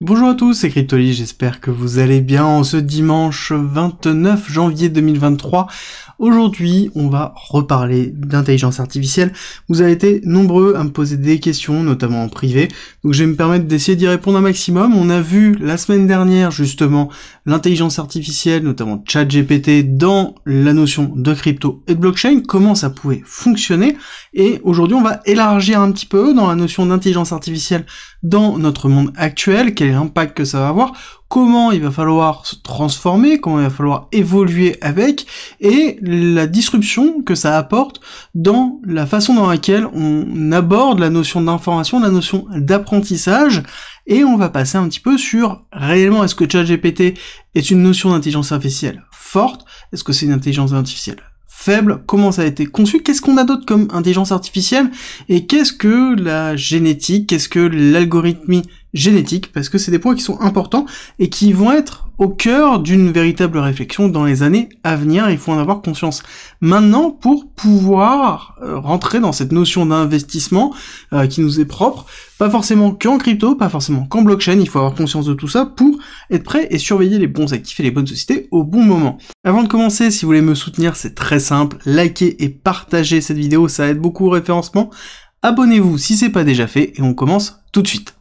Bonjour à tous, c'est Cryptoly, j'espère que vous allez bien en ce dimanche 29 janvier 2023. Aujourd'hui, on va reparler d'intelligence artificielle. Vous avez été nombreux à me poser des questions, notamment en privé, donc je vais me permettre d'essayer d'y répondre un maximum. On a vu la semaine dernière, justement, l'intelligence artificielle, notamment ChatGPT, dans la notion de crypto et de blockchain, comment ça pouvait fonctionner, et aujourd'hui, on va élargir un petit peu dans la notion d'intelligence artificielle dans notre monde actuel, quel est l'impact que ça va avoir, comment il va falloir se transformer, comment il va falloir évoluer avec, et la disruption que ça apporte dans la façon dans laquelle on aborde la notion d'information, la notion d'apprentissage, et on va passer un petit peu sur, réellement, est-ce que ChatGPT est une notion d'intelligence artificielle forte, est-ce que c'est une intelligence artificielle faible, comment ça a été conçu, qu'est-ce qu'on a d'autre comme intelligence artificielle, et qu'est-ce que la génétique, qu'est-ce que l'algorithmie génétique, parce que c'est des points qui sont importants et qui vont être au cœur d'une véritable réflexion dans les années à venir. Il faut en avoir conscience maintenant pour pouvoir rentrer dans cette notion d'investissement qui nous est propre, pas forcément qu'en crypto, pas forcément qu'en blockchain. Il faut avoir conscience de tout ça pour être prêt et surveiller les bons actifs et les bonnes sociétés au bon moment. Avant de commencer, si vous voulez me soutenir, c'est très simple, likez et partagez cette vidéo, ça aide beaucoup au référencement. Abonnez-vous si c'est pas déjà fait et on commence tout de suite.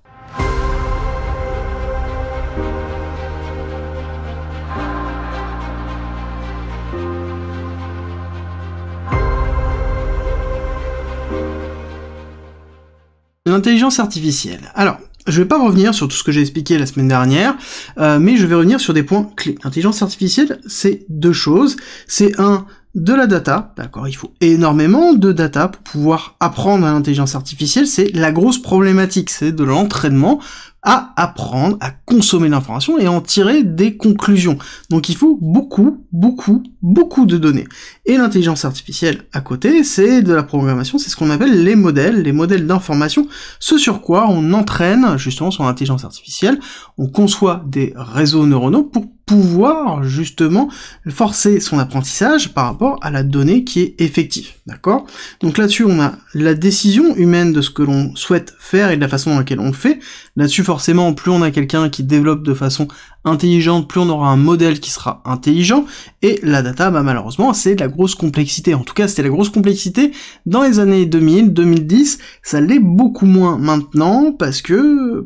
L'intelligence artificielle. Alors, je vais pas revenir sur tout ce que j'ai expliqué la semaine dernière, mais je vais revenir sur des points clés. L'intelligence artificielle, c'est deux choses. C'est de la data, d'accord, il faut énormément de data pour pouvoir apprendre à l'intelligence artificielle, c'est la grosse problématique, c'est de l'entraînement à apprendre, à consommer l'information et en tirer des conclusions. Donc il faut beaucoup de données. Et l'intelligence artificielle à côté, c'est de la programmation, c'est ce qu'on appelle les modèles d'information, ce sur quoi on entraîne justement son intelligence artificielle, on conçoit des réseaux neuronaux pour pouvoir justement forcer son apprentissage par rapport à la donnée qui est effective, d'accord? Donc là-dessus, on a la décision humaine de ce que l'on souhaite faire et de la façon dans laquelle on le fait. Là-dessus, forcément, plus on a quelqu'un qui développe de façon intelligente, plus on aura un modèle qui sera intelligent, et la data, bah, malheureusement, c'est de la grosse complexité. En tout cas, c'était la grosse complexité dans les années 2000, 2010, ça l'est beaucoup moins maintenant, parce que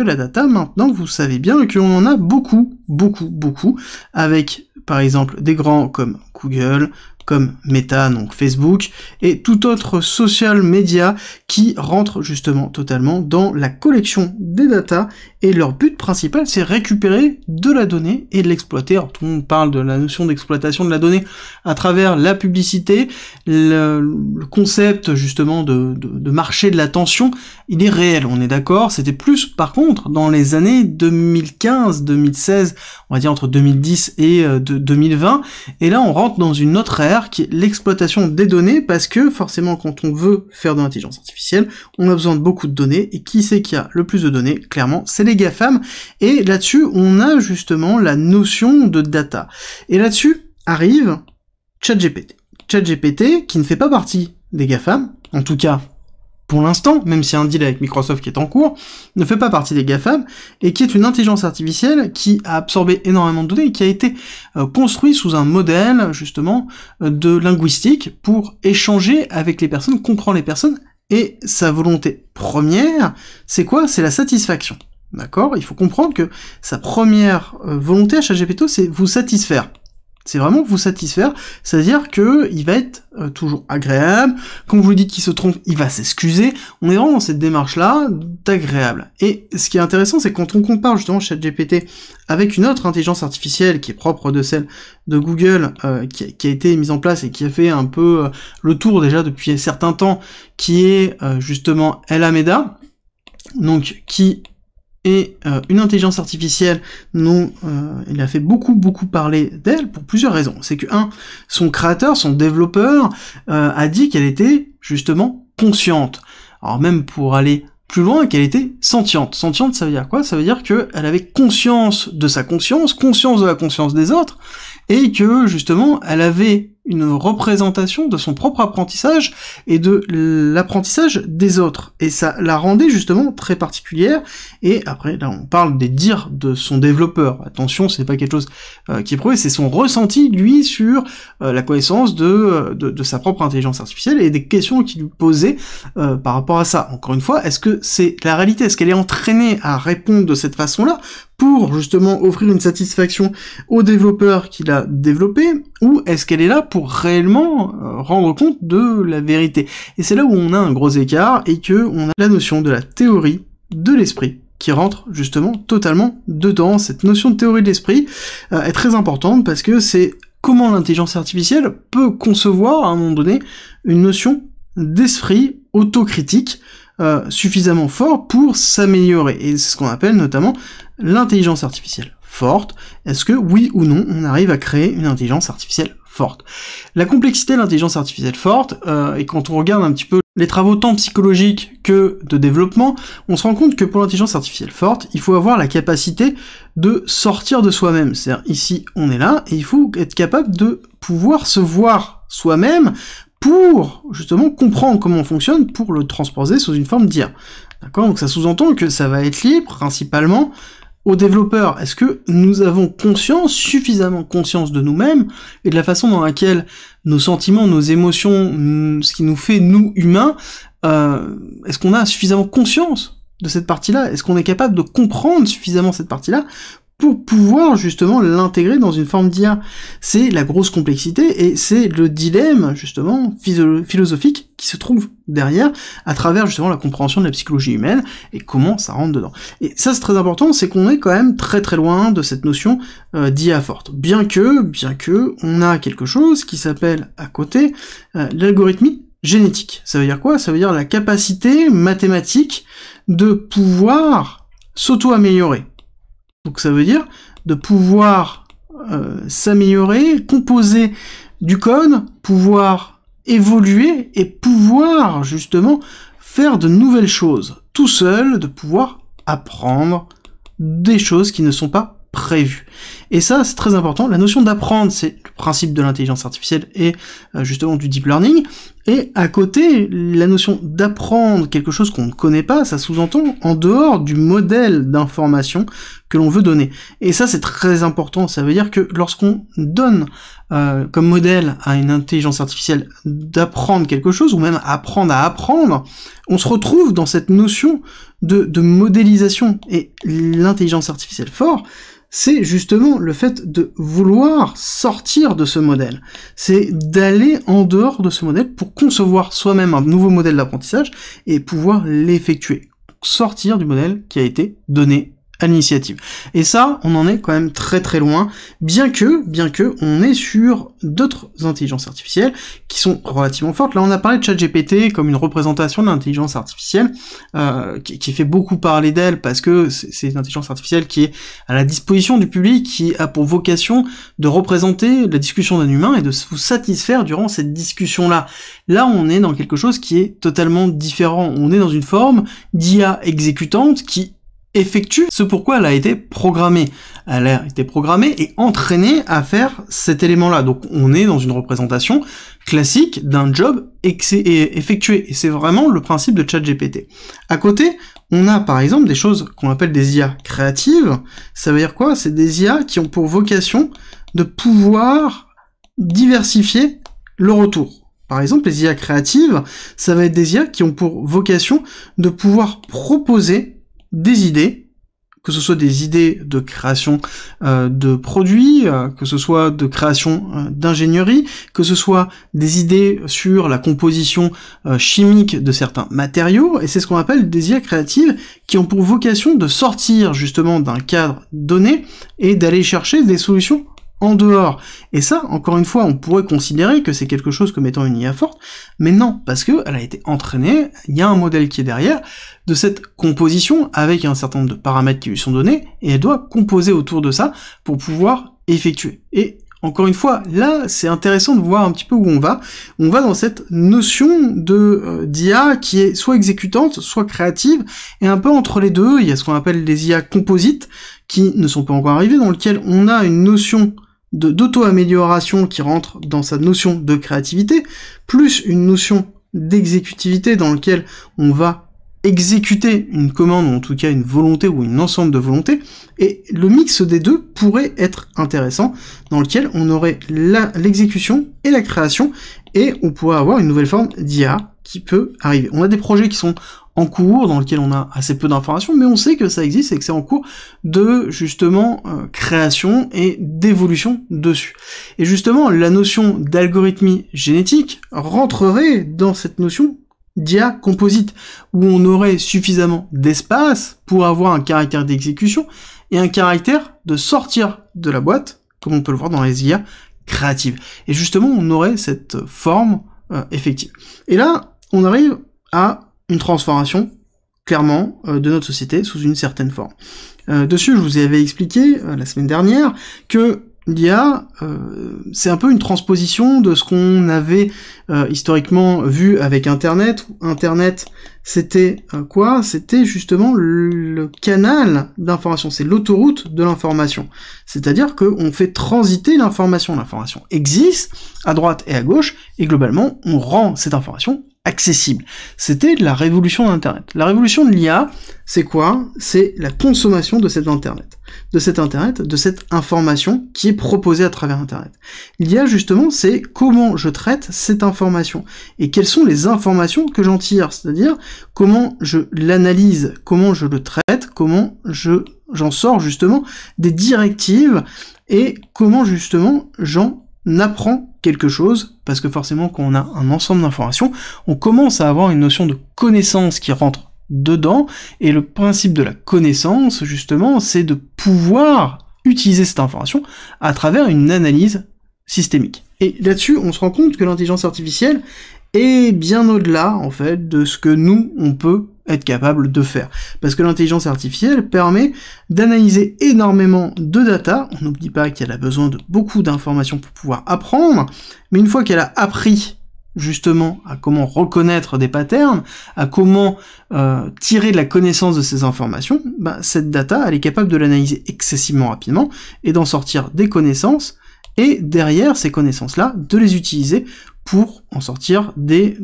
la data, maintenant, vous savez bien qu'on en a beaucoup, avec, par exemple, des grands comme Google, comme Meta, donc Facebook, et tout autre social media qui rentre justement totalement dans la collection des datas, et leur but principal, c'est récupérer de la donnée et de l'exploiter. Alors tout le monde parle de la notion d'exploitation de la donnée à travers la publicité, le concept justement de marché de l'attention, il est réel, on est d'accord. C'était plus par contre dans les années 2015, 2016, on va dire entre 2010 et 2020, et là on rentre dans une autre ère qui est l'exploitation des données, parce que forcément quand on veut faire de l'intelligence artificielle, on a besoin de beaucoup de données, et qui c'est qui a le plus de données? Clairement, c'est les GAFAM, et là-dessus, on a justement la notion de data. Et là-dessus arrive ChatGPT. ChatGPT, qui ne fait pas partie des GAFAM, en tout cas pour l'instant, même s'il y a un deal avec Microsoft qui est en cours, ne fait pas partie des GAFAM, et qui est une intelligence artificielle qui a absorbé énormément de données, et qui a été construit sous un modèle, justement, de linguistique, pour échanger avec les personnes, comprendre les personnes, et sa volonté première, c'est quoi? C'est la satisfaction. D'accord? Il faut comprendre que sa première volonté à ChatGPT, c'est vous satisfaire. C'est vraiment vous satisfaire, c'est-à-dire que il va être toujours agréable, quand vous lui dites qu'il se trompe, il va s'excuser, on est vraiment dans cette démarche-là d'agréable. Et ce qui est intéressant, c'est quand on compare justement ChatGPT avec une autre intelligence artificielle qui est propre de celle de Google, qui a été mise en place et qui a fait un peu le tour déjà depuis un certain temps, qui est justement Alameda, donc qui et une intelligence artificielle dont il a fait beaucoup parler d'elle pour plusieurs raisons. C'est que son créateur, son développeur, a dit qu'elle était justement consciente. Alors même pour aller plus loin, qu'elle était sentiente. Sentiente, ça veut dire quoi? Ça veut dire qu'elle avait conscience de sa conscience de la conscience des autres, et que justement elle avait une représentation de son propre apprentissage et de l'apprentissage des autres. Et ça la rendait justement très particulière, et après, là, on parle des dires de son développeur. Attention, c'est pas quelque chose qui est prouvé, c'est son ressenti, lui, sur la connaissance de sa propre intelligence artificielle, et des questions qu'il lui posait par rapport à ça. Encore une fois, est-ce que c'est la réalité? Est-ce qu'elle est entraînée à répondre de cette façon-là, pour justement offrir une satisfaction au développeur qui l'a développé, ou est-ce qu'elle est là pour réellement rendre compte de la vérité? Et c'est là où on a un gros écart, et que on a la notion de la théorie de l'esprit qui rentre justement totalement dedans. Cette notion de théorie de l'esprit est très importante, parce que c'est comment l'intelligence artificielle peut concevoir à un moment donné une notion d'esprit autocritique suffisamment fort pour s'améliorer. Et c'est ce qu'on appelle notamment l'intelligence artificielle forte. Est-ce que, oui ou non, on arrive à créer une intelligence artificielle forte? La complexité de l'intelligence artificielle forte, et quand on regarde un petit peu les travaux tant psychologiques que de développement, on se rend compte que pour l'intelligence artificielle forte, il faut avoir la capacité de sortir de soi-même. C'est-à-dire, ici, on est là, et il faut être capable de pouvoir se voir soi-même pour, justement, comprendre comment on fonctionne, pour le transposer sous une forme d'IA. D'accord? Donc ça sous-entend que ça va être lié, principalement, aux développeurs. Est-ce que nous avons conscience, suffisamment conscience de nous-mêmes, et de la façon dans laquelle nos sentiments, nos émotions, ce qui nous fait, nous, humains, est-ce qu'on a suffisamment conscience de cette partie-là? Est-ce qu'on est capable de comprendre suffisamment cette partie-là pour pouvoir justement l'intégrer dans une forme d'IA? C'est la grosse complexité, et c'est le dilemme justement philosophique qui se trouve derrière, à travers justement la compréhension de la psychologie humaine, et comment ça rentre dedans. Et ça, c'est très important, c'est qu'on est quand même très très loin de cette notion d'IA forte. Bien que, on a quelque chose qui s'appelle à côté l'algorithmie génétique. Ça veut dire quoi? Ça veut dire la capacité mathématique de pouvoir s'auto-améliorer. Donc ça veut dire de pouvoir s'améliorer, composer du code, pouvoir évoluer et pouvoir justement faire de nouvelles choses tout seul, de pouvoir apprendre des choses qui ne sont pas prévues. Et ça, c'est très important. La notion d'apprendre, c'est le principe de l'intelligence artificielle et justement du deep learning. Et à côté, la notion d'apprendre quelque chose qu'on ne connaît pas, ça sous-entend en dehors du modèle d'information que l'on veut donner. Et ça, c'est très important. Ça veut dire que lorsqu'on donne comme modèle à une intelligence artificielle d'apprendre quelque chose, ou même apprendre à apprendre, on se retrouve dans cette notion de modélisation. Et l'intelligence artificielle forte, c'est justement le fait de vouloir sortir de ce modèle. C'est d'aller en dehors de ce modèle pour concevoir soi-même un nouveau modèle d'apprentissage et pouvoir l'effectuer. Sortir du modèle qui a été donné à l'initiative. Et ça, on en est quand même très très loin, bien que on est sur d'autres intelligences artificielles qui sont relativement fortes. Là, on a parlé de ChatGPT comme une représentation de l'intelligence artificielle qui fait beaucoup parler d'elle, parce que c'est une intelligence artificielle qui est à la disposition du public, qui a pour vocation de représenter la discussion d'un humain et de vous satisfaire durant cette discussion-là. Là, on est dans quelque chose qui est totalement différent. On est dans une forme d'IA exécutante qui effectue ce pourquoi elle a été programmée. Elle a été programmée et entraînée à faire cet élément-là. Donc on est dans une représentation classique d'un job effectué. Et c'est vraiment le principe de ChatGPT. À côté, on a par exemple des choses qu'on appelle des IA créatives. Ça veut dire quoi? C'est des IA qui ont pour vocation de pouvoir diversifier le retour. Par exemple, les IA créatives, ça va être des IA qui ont pour vocation de pouvoir proposer des idées, que ce soit des idées de création de produits, que ce soit de création d'ingénierie, que ce soit des idées sur la composition chimique de certains matériaux, et c'est ce qu'on appelle des IA créatives qui ont pour vocation de sortir justement d'un cadre donné et d'aller chercher des solutions en dehors. Et ça, encore une fois, on pourrait considérer que c'est quelque chose comme étant une IA forte, mais non, parce que elle a été entraînée, il y a un modèle qui est derrière de cette composition avec un certain nombre de paramètres qui lui sont donnés, et elle doit composer autour de ça pour pouvoir effectuer. Et encore une fois, là, c'est intéressant de voir un petit peu où on va. On va dans cette notion de d'IA qui est soit exécutante, soit créative, et un peu entre les deux, il y a ce qu'on appelle les IA composites, qui ne sont pas encore arrivées, dans lequel on a une notion d'auto-amélioration qui rentre dans sa notion de créativité, plus une notion d'exécutivité dans lequel on va exécuter une commande, ou en tout cas une volonté ou un ensemble de volontés, et le mix des deux pourrait être intéressant, dans lequel on aurait l'exécution et la création, et on pourrait avoir une nouvelle forme d'IA qui peut arriver. On a des projets qui sont en cours, dans lesquels on a assez peu d'informations, mais on sait que ça existe et que c'est en cours de, justement, création et d'évolution dessus. Et justement, la notion d'algorithmie génétique rentrerait dans cette notion d'IA composite, où on aurait suffisamment d'espace pour avoir un caractère d'exécution et un caractère de sortir de la boîte, comme on peut le voir dans les IA créatives. Et justement, on aurait cette forme effective. Et là, on arrive à une transformation, clairement, de notre société sous une certaine forme. Dessus, je vous avais expliqué la semaine dernière que l'IA, c'est un peu une transposition de ce qu'on avait historiquement vu avec Internet. Internet, c'était quoi? C'était justement le canal d'information, c'est l'autoroute de l'information. C'est-à-dire qu'on fait transiter l'information. L'information existe à droite et à gauche, et globalement, on rend cette information accessible. C'était la révolution d'Internet. La révolution de l'IA, c'est quoi? C'est la consommation de cet Internet, de cette information qui est proposée à travers Internet. L'IA, justement, c'est comment je traite cette information, et quelles sont les informations que j'en tire, c'est-à-dire comment je l'analyse, comment je le traite, comment j'en sors, justement, des directives, et comment, justement, j'en apprend quelque chose, parce que forcément quand on a un ensemble d'informations, on commence à avoir une notion de connaissance qui rentre dedans, et le principe de la connaissance, justement, c'est de pouvoir utiliser cette information à travers une analyse systémique. Et là-dessus, on se rend compte que l'intelligence artificielle est bien au-delà, en fait, de ce que nous, on peut être capable de faire. Parce que l'intelligence artificielle permet d'analyser énormément de data. On n'oublie pas qu'elle a besoin de beaucoup d'informations pour pouvoir apprendre, mais une fois qu'elle a appris justement à comment reconnaître des patterns, à comment tirer de la connaissance de ces informations, cette data, elle est capable de l'analyser excessivement rapidement et d'en sortir des connaissances, et derrière ces connaissances-là, de les utiliser pour en sortir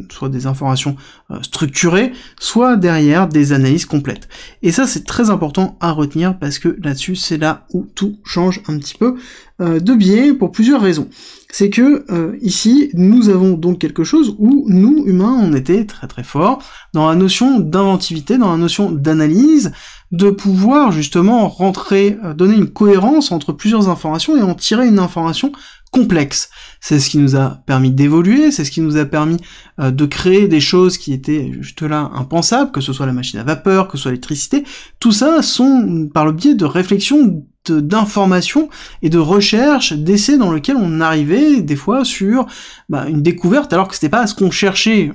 soit des informations structurées, soit derrière des analyses complètes. Et ça, c'est très important à retenir, parce que là-dessus, c'est là où tout change un petit peu de biais, pour plusieurs raisons. C'est que ici, nous avons donc quelque chose où nous, humains, on était très très forts dans la notion d'inventivité, dans la notion d'analyse, de pouvoir justement donner une cohérence entre plusieurs informations et en tirer une information complexe. C'est ce qui nous a permis d'évoluer, c'est ce qui nous a permis de créer des choses qui étaient juste là impensables, que ce soit la machine à vapeur, que ce soit l'électricité. Tout ça sont par le biais de réflexions, d'informations et de recherches, d'essais dans lesquels on arrivait des fois sur une découverte alors que c'était pas ce qu'on cherchait.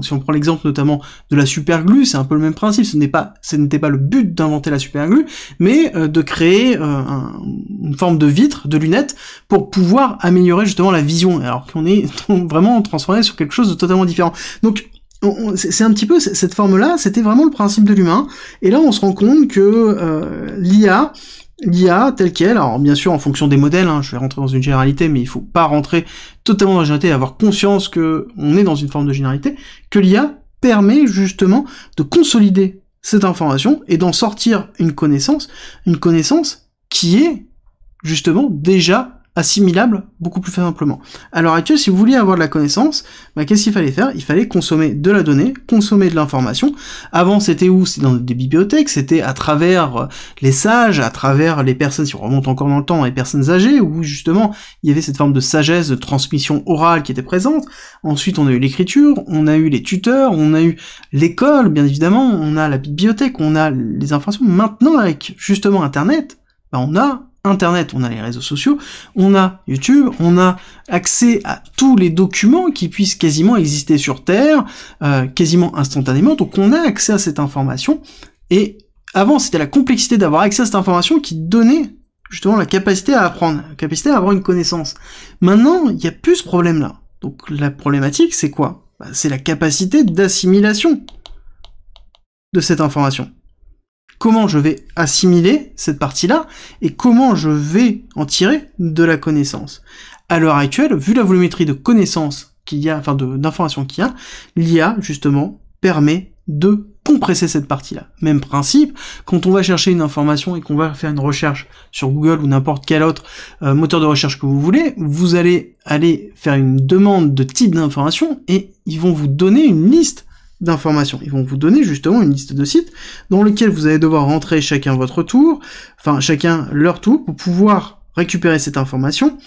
Si on prend l'exemple notamment de la superglue, c'est un peu le même principe. Ce n'était pas le but d'inventer la superglue, mais de créer une forme de vitre, de lunettes, pour pouvoir améliorer justement la vision, alors qu'on est vraiment transformé sur quelque chose de totalement différent. Donc c'est un petit peu cette forme-là, c'était vraiment le principe de l'humain, et là on se rend compte que l'IA telle qu'elle, alors bien sûr en fonction des modèles, je vais rentrer dans une généralité, mais il faut pas rentrer totalement dans la généralité et avoir conscience que on est dans une forme de généralité, que l'IA permet justement de consolider cette information et d'en sortir une connaissance qui est justement déjà assimilable beaucoup plus simplement. À l'heure actuelle, si vous vouliez avoir de la connaissance, qu'est-ce qu'il fallait faire? Il fallait consommer de la donnée, consommer de l'information. Avant, c'était où? C'était dans des bibliothèques, c'était à travers les sages, à travers les personnes, si on remonte encore dans le temps, les personnes âgées, où justement, il y avait cette forme de sagesse, de transmission orale qui était présente. Ensuite, on a eu l'écriture, on a eu les tuteurs, on a eu l'école, bien évidemment, on a la bibliothèque, on a les informations. Maintenant, avec justement Internet, on a Internet, on a les réseaux sociaux, on a YouTube, on a accès à tous les documents qui puissent quasiment exister sur Terre, quasiment instantanément, donc on a accès à cette information, et avant c'était la complexité d'avoir accès à cette information qui donnait justement la capacité à apprendre, la capacité à avoir une connaissance. Maintenant, il n'y a plus ce problème-là. Donc la problématique, c'est quoi? C'est la capacité d'assimilation de cette information. comment je vais assimiler cette partie-là, et comment je vais en tirer de la connaissance. À l'heure actuelle, vu la volumétrie de connaissances qu'il y a, enfin d'informations qu'il y a, l'IA, justement, permet de compresser cette partie-là. Même principe, quand on va chercher une information et qu'on va faire une recherche sur Google ou n'importe quel autre moteur de recherche que vous voulez, vous allez aller faire une demande de type d'information et ils vont vous donner une liste d'informations. Ils vont vous donner justement une liste de sites dans lesquels vous allez devoir rentrer chacun votre tour, enfin chacun leur tour, pour pouvoir récupérer cette information,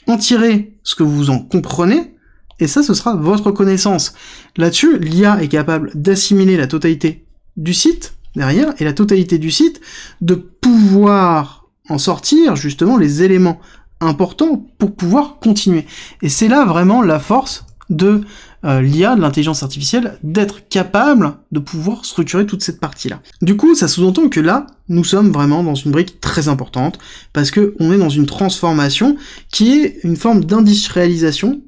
en tirer ce que vous en comprenez, et ça, ce sera votre connaissance. Là-dessus, l'IA est capable d'assimiler la totalité du site, derrière, et la totalité du site, de pouvoir en sortir, justement, les éléments importants pour pouvoir continuer. Et c'est là, vraiment, la force de l'IA, de l'intelligence artificielle, d'être capable de pouvoir structurer toute cette partie-là. Du coup, ça sous-entend que là, nous sommes vraiment dans une brique très importante, parce que on est dans une transformation qui est une forme d'industrialisation.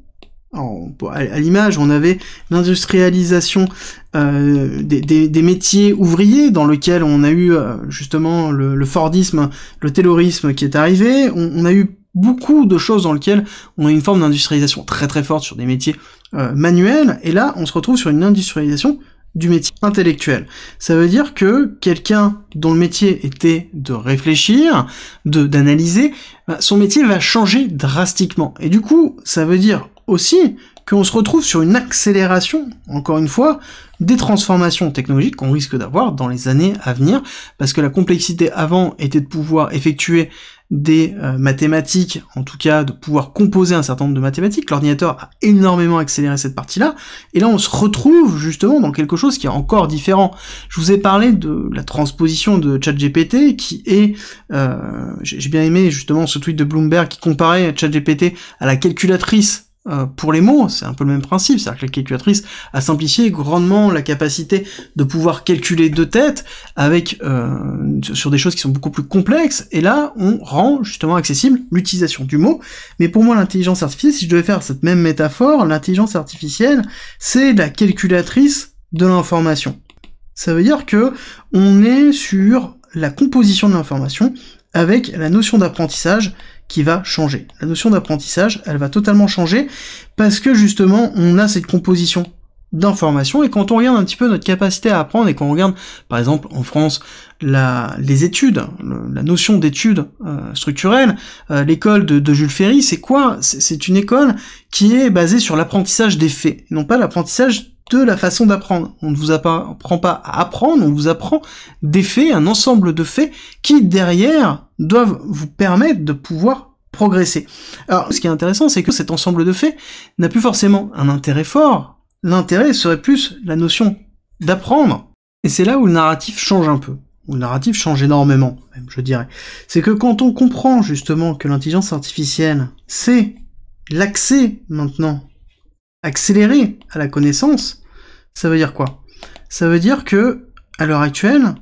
À l'image, on avait l'industrialisation des métiers ouvriers, dans lequel on a eu justement le Fordisme, le Taylorisme qui est arrivé. On a eu beaucoup de choses dans lesquelles on a une forme d'industrialisation très très forte sur des métiers manuels, et là on se retrouve sur une industrialisation du métier intellectuel. Ça veut dire que quelqu'un dont le métier était de réfléchir, d'analyser, son métier va changer drastiquement. Et du coup, ça veut dire aussi qu'on se retrouve sur une accélération, encore une fois, des transformations technologiques qu'on risque d'avoir dans les années à venir, parce que la complexité avant était de pouvoir effectuer des mathématiques, en tout cas de pouvoir composer un certain nombre de mathématiques. L'ordinateur a énormément accéléré cette partie-là, et là on se retrouve justement dans quelque chose qui est encore différent. Je vous ai parlé de la transposition de ChatGPT, qui est, j'ai bien aimé justement ce tweet de Bloomberg qui comparait ChatGPT à la calculatrice pour les mots. C'est un peu le même principe, c'est-à-dire que la calculatrice a simplifié grandement la capacité de pouvoir calculer de tête avec sur des choses qui sont beaucoup plus complexes, et là on rend justement accessible l'utilisation du mot. Mais pour moi, l'intelligence artificielle, si je devais faire cette même métaphore, l'intelligence artificielle, c'est la calculatrice de l'information. Ça veut dire que on est sur la composition de l'information avec la notion d'apprentissage qui va changer. La notion d'apprentissage, elle va totalement changer, parce que justement, on a cette composition d'informations, et quand on regarde un petit peu notre capacité à apprendre, et quand on regarde, par exemple, en France, les études, la notion d'études structurelles, l'école de Jules Ferry, c'est quoi? C'est une école qui est basée sur l'apprentissage des faits, et non pas l'apprentissage de la façon d'apprendre. On ne vous apprend pas à apprendre, on vous apprend des faits, un ensemble de faits qui, derrière, doivent vous permettre de pouvoir progresser. Alors, ce qui est intéressant, c'est que cet ensemble de faits n'a plus forcément un intérêt fort. L'intérêt serait plus la notion d'apprendre. Et c'est là où le narratif change un peu. Où le narratif change énormément, même, je dirais. C'est que quand on comprend, justement, que l'intelligence artificielle, c'est l'accès, maintenant, accéléré à la connaissance, ça veut dire quoi? Ça veut dire que, à l'heure actuelle,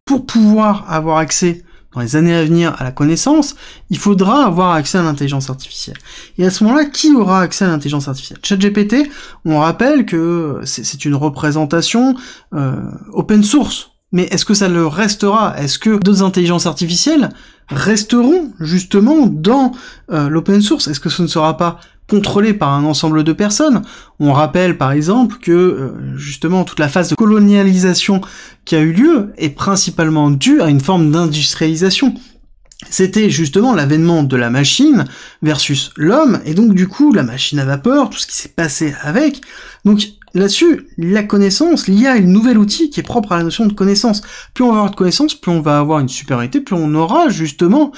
pour pouvoir avoir accès dans les années à venir à la connaissance, il faudra avoir accès à l'intelligence artificielle. Et à ce moment-là, qui aura accès à l'intelligence artificielle? ChatGPT, on rappelle que c'est une représentation open source. Mais est-ce que ça le restera? Est-ce que d'autres intelligences artificielles resteront justement dans l'open source? Est-ce que ce ne sera pas contrôlé par un ensemble de personnes? On rappelle par exemple que justement toute la phase de colonialisation qui a eu lieu est principalement due à une forme d'industrialisation. C'était justement l'avènement de la machine versus l'homme, et donc du coup la machine à vapeur, tout ce qui s'est passé avec. Donc là-dessus, la connaissance, l'IA est le nouvel outil qui est propre à la notion de connaissance. Plus on va avoir de connaissance, plus on va avoir une supériorité, plus on aura justement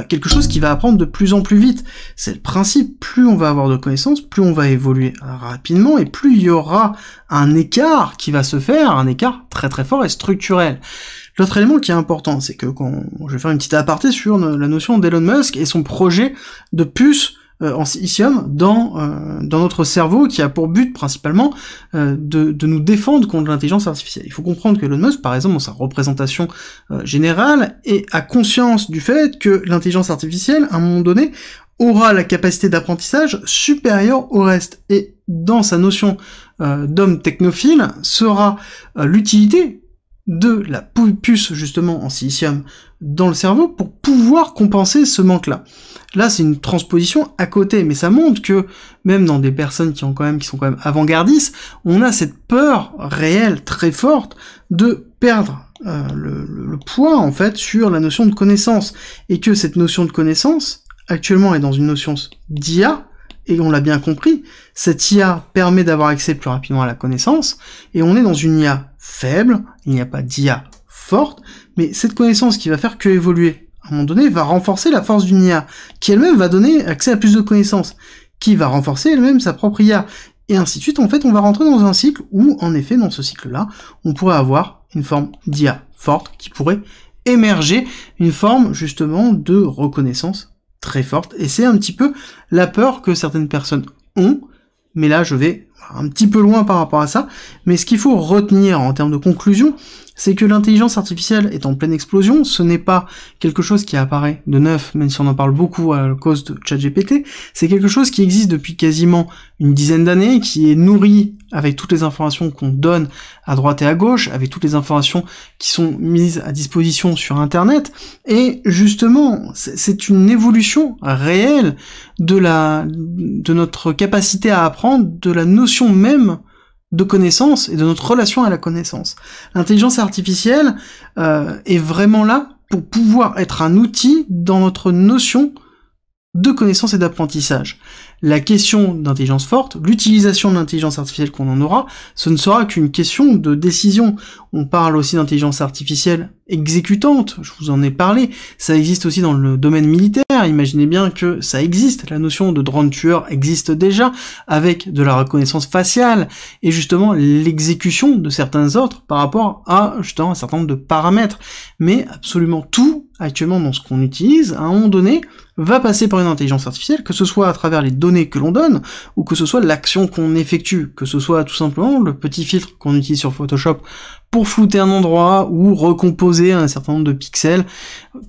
quelque chose qui va apprendre de plus en plus vite. C'est le principe, plus on va avoir de connaissances, plus on va évoluer rapidement, et plus il y aura un écart qui va se faire, un écart très très fort et structurel. L'autre élément qui est important, c'est que je vais faire une petite aparté sur la notion d'Elon Musk et son projet de puce en silicium dans notre cerveau, qui a pour but principalement de nous défendre contre l'intelligence artificielle. Il faut comprendre que Elon Musk, par exemple, dans sa représentation générale, a conscience du fait que l'intelligence artificielle, à un moment donné, aura la capacité d'apprentissage supérieure au reste. Et dans sa notion d'homme technophile, sera l'utilité de la puce justement en silicium dans le cerveau pour pouvoir compenser ce manque-là. Là, c'est une transposition à côté, mais ça montre que même dans des personnes qui sont quand même avant-gardistes, on a cette peur réelle très forte de perdre le poids en fait sur la notion de connaissance, et que cette notion de connaissance actuellement est dans une notion d'IA. Et on l'a bien compris, cette IA permet d'avoir accès plus rapidement à la connaissance, et on est dans une IA faible, il n'y a pas d'IA forte, mais cette connaissance qui va faire que évoluer, à un moment donné, va renforcer la force d'une IA, qui elle-même va donner accès à plus de connaissances, qui va renforcer elle-même sa propre IA, et ainsi de suite. En fait, on va rentrer dans un cycle où, en effet, dans ce cycle-là, on pourrait avoir une forme d'IA forte qui pourrait émerger, une forme, justement, de reconnaissance très forte, et c'est un petit peu la peur que certaines personnes ont, mais là je vais un petit peu loin par rapport à ça, mais ce qu'il faut retenir en termes de conclusion, c'est que l'intelligence artificielle est en pleine explosion, ce n'est pas quelque chose qui apparaît de neuf, même si on en parle beaucoup à cause de ChatGPT, c'est quelque chose qui existe depuis quasiment une dizaine d'années, qui est nourri avec toutes les informations qu'on donne à droite et à gauche, avec toutes les informations qui sont mises à disposition sur Internet, et justement, c'est une évolution réelle de notre capacité à apprendre, de la notion même de connaissance et de notre relation à la connaissance. L'intelligence artificielle est vraiment là pour pouvoir être un outil dans notre notion de connaissance et d'apprentissage. La question d'intelligence forte, l'utilisation de l'intelligence artificielle qu'on en aura, ce ne sera qu'une question de décision. On parle aussi d'intelligence artificielle exécutante, je vous en ai parlé, ça existe aussi dans le domaine militaire, imaginez bien que ça existe, la notion de drone tueur existe déjà, avec de la reconnaissance faciale, et justement l'exécution de certains ordres par rapport à justement un certain nombre de paramètres. Mais absolument tout, actuellement dans ce qu'on utilise, à un moment donné, va passer par une intelligence artificielle, que ce soit à travers les données que l'on donne, ou que ce soit l'action qu'on effectue, que ce soit tout simplement le petit filtre qu'on utilise sur Photoshop pour flouter un endroit, ou recomposer un certain nombre de pixels.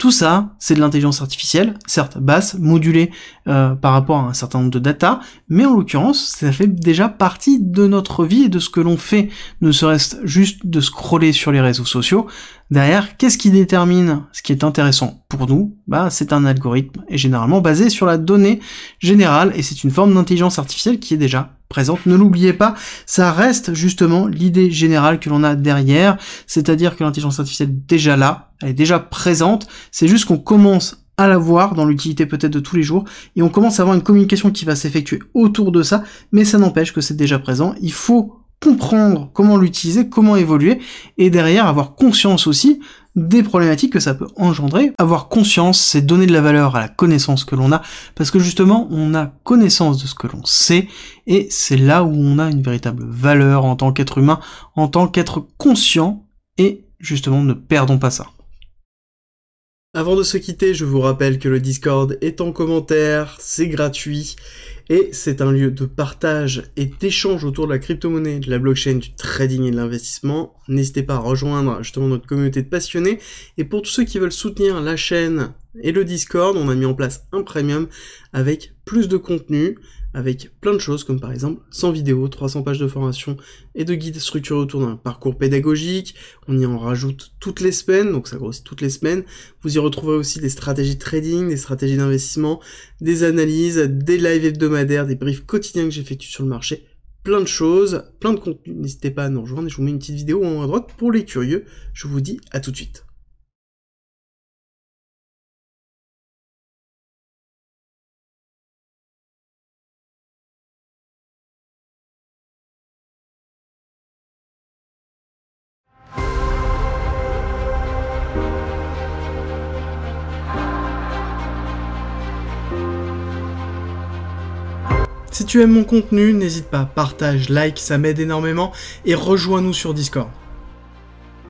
Tout ça, c'est de l'intelligence artificielle, certes basse, modulée par rapport à un certain nombre de data, mais en l'occurrence, ça fait déjà partie de notre vie et de ce que l'on fait, ne serait-ce juste de scroller sur les réseaux sociaux. Derrière, qu'est-ce qui détermine ce qui est intéressant pour nous? C'est un algorithme, et généralement basé sur la donnée générale, et c'est une forme d'intelligence artificielle qui est déjà présente. Ne l'oubliez pas, ça reste justement l'idée générale que l'on a derrière, c'est-à-dire que l'intelligence artificielle est déjà là, elle est déjà présente, c'est juste qu'on commence à la voir dans l'utilité peut-être de tous les jours, et on commence à avoir une communication qui va s'effectuer autour de ça, mais ça n'empêche que c'est déjà présent. Il faut comprendre comment l'utiliser, comment évoluer, et derrière avoir conscience aussi des problématiques que ça peut engendrer. Avoir conscience, c'est donner de la valeur à la connaissance que l'on a, parce que justement, on a connaissance de ce que l'on sait, et c'est là où on a une véritable valeur en tant qu'être humain, en tant qu'être conscient, et justement, ne perdons pas ça. Avant de se quitter, je vous rappelle que le Discord est en commentaire, c'est gratuit, et c'est un lieu de partage et d'échange autour de la crypto-monnaie, de la blockchain, du trading et de l'investissement. N'hésitez pas à rejoindre justement notre communauté de passionnés, et pour tous ceux qui veulent soutenir la chaîne et le Discord, on a mis en place un premium avec plus de contenu, avec plein de choses, comme par exemple 100 vidéos, 300 pages de formation et de guides structurés autour d'un parcours pédagogique. On y en rajoute toutes les semaines, donc ça grossit toutes les semaines. Vous y retrouverez aussi des stratégies de trading, des stratégies d'investissement, des analyses, des lives hebdomadaires, des briefs quotidiens que j'effectue sur le marché, plein de choses, plein de contenus. N'hésitez pas à nous rejoindre, et je vous mets une petite vidéo en haut à droite pour les curieux. Je vous dis à tout de suite. Si tu aimes mon contenu, n'hésite pas, partage, like, ça m'aide énormément, et rejoins-nous sur Discord.